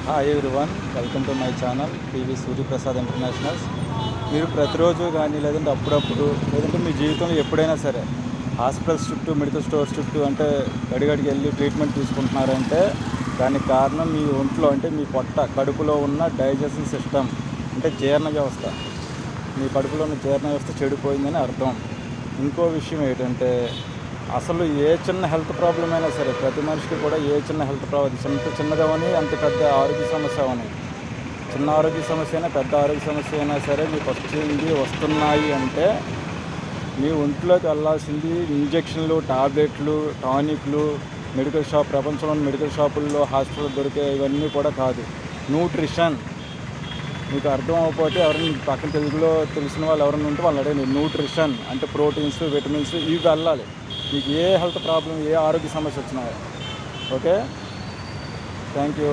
Hi everyone, welcome to my channel TV Suryaprasad internationals. మీరు ప్రతిరోజు కానీ లేదంటే అప్పుడప్పుడు లేదంటే మీ జీవితంలో ఎప్పుడైనా సరే హాస్పిటల్స్ చుట్టూ మెడికల్ స్టోర్స్ చుట్టూ అంటే గడిగడికి వెళ్ళి ట్రీట్మెంట్ తీసుకుంటున్నారంటే దానికి కారణం మీ ఒంట్లో అంటే మీ కడుపులో ఉన్న డైజెషన్ సిస్టమ్ అంటే జీర్ణ వ్యవస్థ. మీ కడుపులో ఉన్న జీర్ణ వ్యవస్థ చెడిపోయిందని అర్థం. ఇంకో విషయం ఏంటంటే అసలు ఏ చిన్న హెల్త్ ప్రాబ్లం అయినా సరే ప్రతి మనిషికి కూడా ఏ చిన్న హెల్త్ ప్రాబ్లం చిన్నదవని అంత పెద్ద ఆరోగ్య సమస్య అవని, చిన్న ఆరోగ్య సమస్య అయినా పెద్ద ఆరోగ్య సమస్య అయినా సరే మీకు వస్తున్నాయి అంటే మీ ఒంట్లోకి వెళ్ళాల్సింది ఇంజక్షన్లు, టాబ్లెట్లు, టానిక్లు, మెడికల్ షాప్, ప్రపంచంలోని మెడికల్ షాపుల్లో హాస్పిటల్ దొరికే ఇవన్నీ కూడా కాదు. న్యూట్రిషన్. మీకు అర్థం అవ్వకపోతే ఎవరైనా పక్కన తెలుగులో తెలిసిన వాళ్ళు ఎవరైనా ఉంటే వాళ్ళు అడగండి. న్యూట్రిషన్ అంటే ప్రోటీన్స్, విటమిన్స్ ఇవి వెళ్ళాలి. మీకు ఏ హెల్త్ ప్రాబ్లం, ఏ ఆరోగ్య సమస్య వచ్చినా. Okay, thank you.